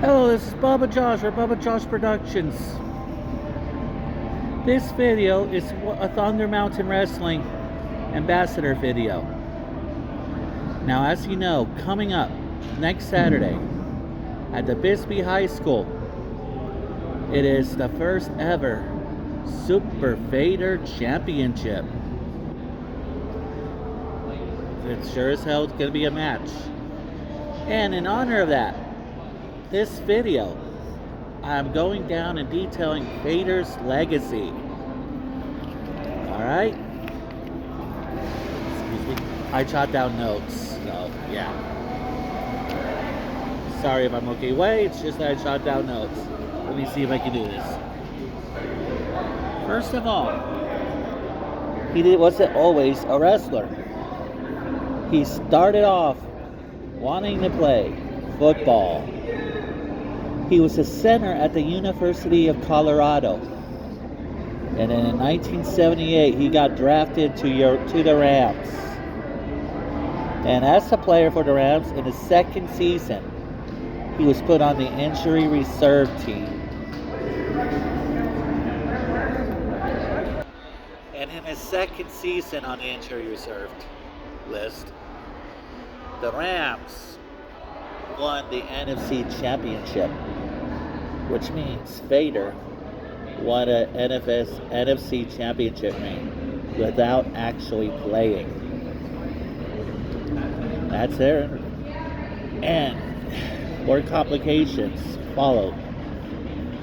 Hello, this is Bubba Josh for Bubba Josh Productions. This video is a Thunder Mountain Wrestling ambassador video. Now, as you know, coming up next Saturday at the Bisbee High School, it is the first ever Super Vader Championship. It sure as hell is going to be a match. And in honor of that, this video, I'm going down and detailing Vader's legacy. Alright? Excuse me. I jot down notes, so yeah. Sorry if I'm okay away, it's just that I jot down notes. Let me see if I can do this. First of all, he wasn't always a wrestler. He started off wanting to play football. He was a center at the University of Colorado. And then in 1978, he got drafted to the Rams. And as a player for the Rams, in his second season, he was put on the injury reserve team. And in his second season on the injury reserve list, the Rams won the NFC Championship, which means Vader won an NFC Championship ring without actually playing. That's there. And more complications followed.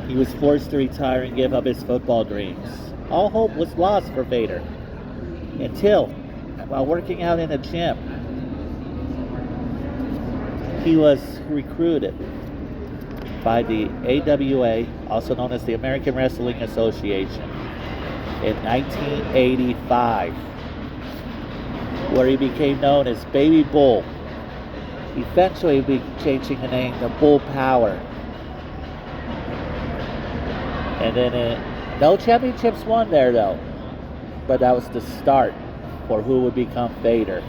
He was forced to retire and give up his football dreams. All hope was lost for Vader until, while working out in a gym, he was recruited by the AWA, also known as the American Wrestling Association, in 1985, where he became known as Baby Bull. Eventually be changing the name to Bull Power. And then no championships won there though, but that was the start for who would become Vader.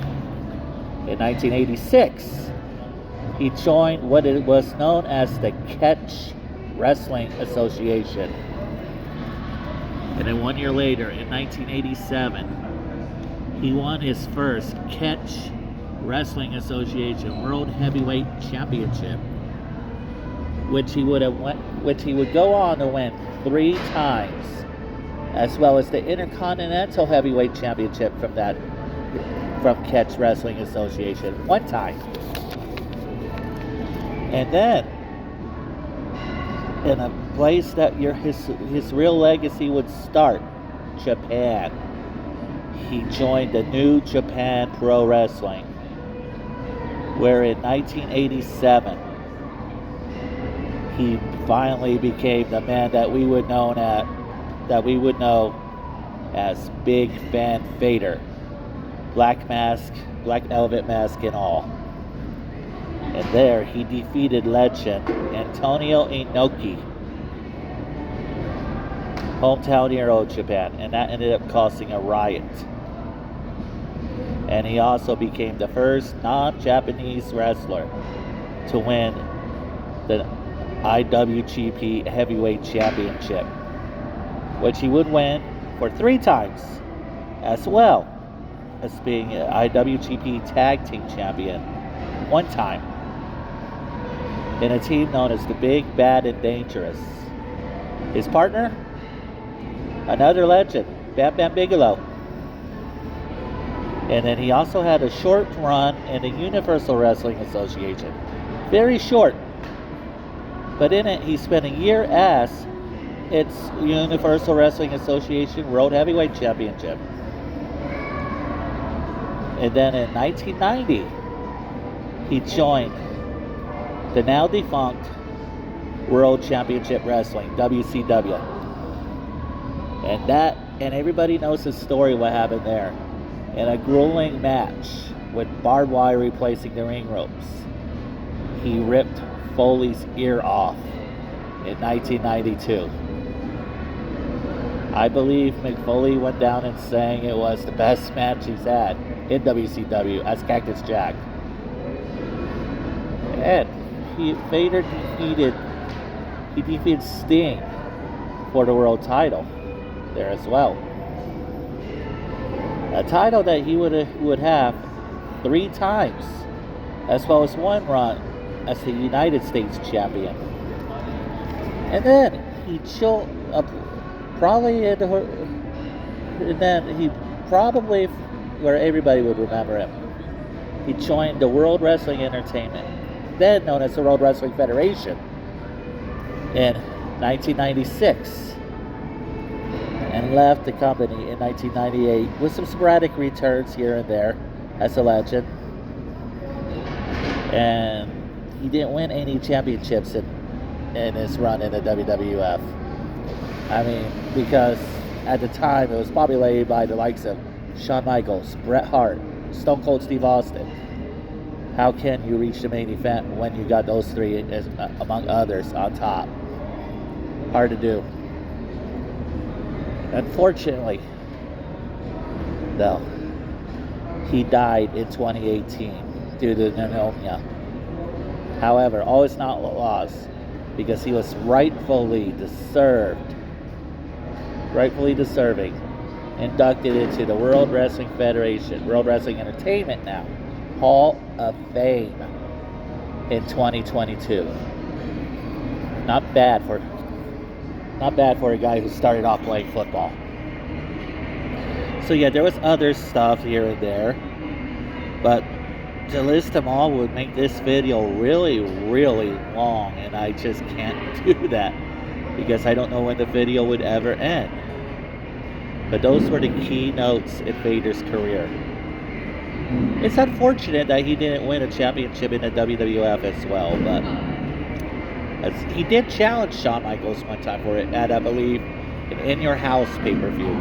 In 1986, he joined what it was known as the Catch Wrestling Association. And then 1 year later, in 1987, he won his first Catch Wrestling Association World Heavyweight Championship, which he would go on to win 3 times, as well as the Intercontinental Heavyweight Championship from Catch Wrestling Association 1 time. And then, in a place that his real legacy would start, Japan, he joined the New Japan Pro Wrestling, where in 1987, he finally became the man that we would know as Big Van Vader, black velvet mask and all. And there he defeated legend Antonio Inoki, hometown hero of Japan, and that ended up causing a riot. And he also became the first non-Japanese wrestler to win the IWGP Heavyweight Championship, which he would win for 3 times, as well as being an IWGP Tag Team Champion 1 time, in a team known as the Big, Bad, and Dangerous. His partner, another legend, Bam Bam Bigelow. And then he also had a short run in the Universal Wrestling Association. Very short. But in it, he spent a year as its Universal Wrestling Association World Heavyweight Championship. And then in 1990, he joined the now defunct World Championship Wrestling, WCW. And everybody knows the story what happened there. In a grueling match with barbed wire replacing the ring ropes, he ripped Foley's ear off in 1992. I believe Mick Foley went down and saying it was the best match he's had in WCW as Cactus Jack. And Vader defeated Sting for the world title there as well. A title that he would have 3 times, as well as 1 run as the United States champion. And then he probably where everybody would remember him, he joined the World Wrestling Entertainment, then known as the World Wrestling Federation, in 1996, and left the company in 1998 with some sporadic returns here and there as a legend. And he didn't win any championships in his run in the WWF. I mean, because at the time it was populated by the likes of Shawn Michaels, Bret Hart, Stone Cold Steve Austin. How can you reach the main event when you got those 3, among others, on top? Hard to do. Unfortunately, though, he died in 2018 due to pneumonia. However, all is not lost, because he was rightfully deserving, inducted into the World Wrestling Federation, World Wrestling Entertainment now, Hall of Fame in 2022. Not bad for a guy who started off playing football. So yeah, there was other stuff here and there, but to list them all would make this video really, really long, and I just can't do that because I don't know when the video would ever end. But those were the key notes in Vader's career. It's unfortunate that he didn't win a championship in the WWF as well, but he did challenge Shawn Michaels one time for it at, I believe, an In Your House pay-per-view.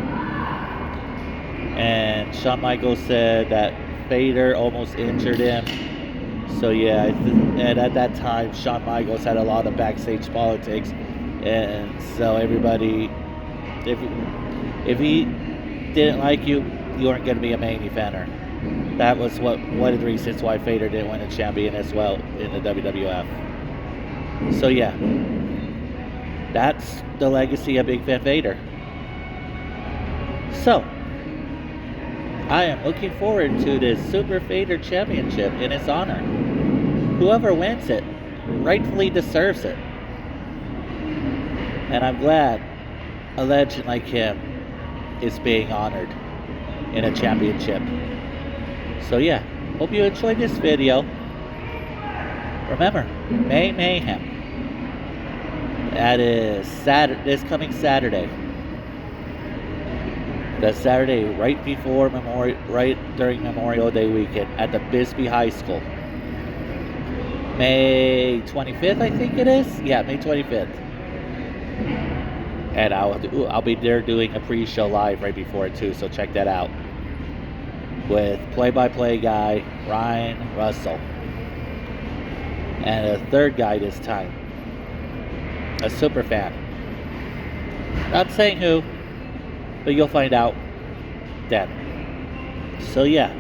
And Shawn Michaels said that Vader almost injured him. So yeah, and at that time, Shawn Michaels had a lot of backstage politics, and so everybody, if he didn't like you, you weren't going to be a main eventer. That was one of the reasons why Vader didn't win a champion as well in the WWF. So yeah, that's the legacy of Big Van Vader. So I am looking forward to this Super Vader Championship in his honor. Whoever wins it rightfully deserves it. And I'm glad a legend like him is being honored in a championship. So yeah, hope you enjoyed this video. Remember, May Mayhem. That is this coming Saturday. The Saturday right during Memorial Day weekend at the Bisbee High School. May 25th, I think it is. Yeah, May 25th. And I'll be there doing a pre-show live right before it too, so check that out. With play-by-play guy Ryan Russell. And a third guy this time. A super fan. Not saying who, but you'll find out then. So yeah,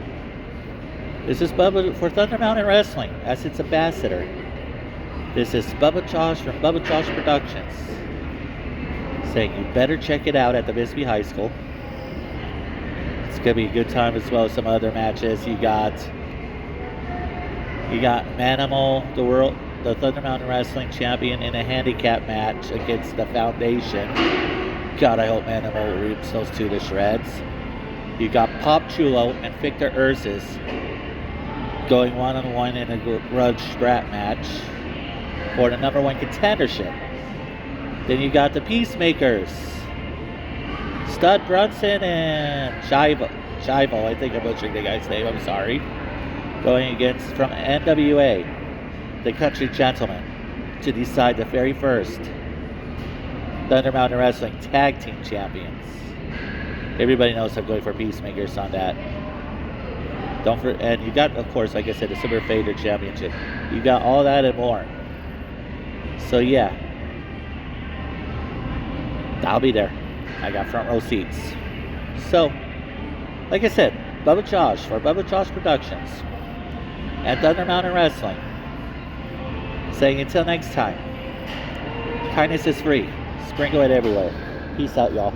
this is Bubba for Thunder Mountain Wrestling as its ambassador. This is Bubba Josh from Bubba Josh Productions saying you better check it out at the Bisbee High School. It's gonna be a good time as well as some other matches. You got Manimal, the Thunder Mountain Wrestling champion, in a handicap match against the Foundation. God, I hope Manimal rips those 2 to shreds. You got Pop Chulo and Victor Ursus going one-on-one in a grudge strap match for the #1 contendership. Then you got the Peacemakers, Stud Brunson and Shivo, I think I'm butchering the guy's name, I'm sorry, going against from NWA, the Country Gentlemen, to decide the very first Thunder Mountain Wrestling Tag Team Champions. Everybody knows I'm going for Peacemakers on that. And you got, of course, like I said, the Super Vader Championship. You got all that and more. So yeah, I'll be there. I got front row seats. So, like I said, Bubba Josh for Bubba Josh Productions at Thunder Mountain Wrestling saying until next time, kindness is free. Sprinkle it everywhere. Peace out, y'all.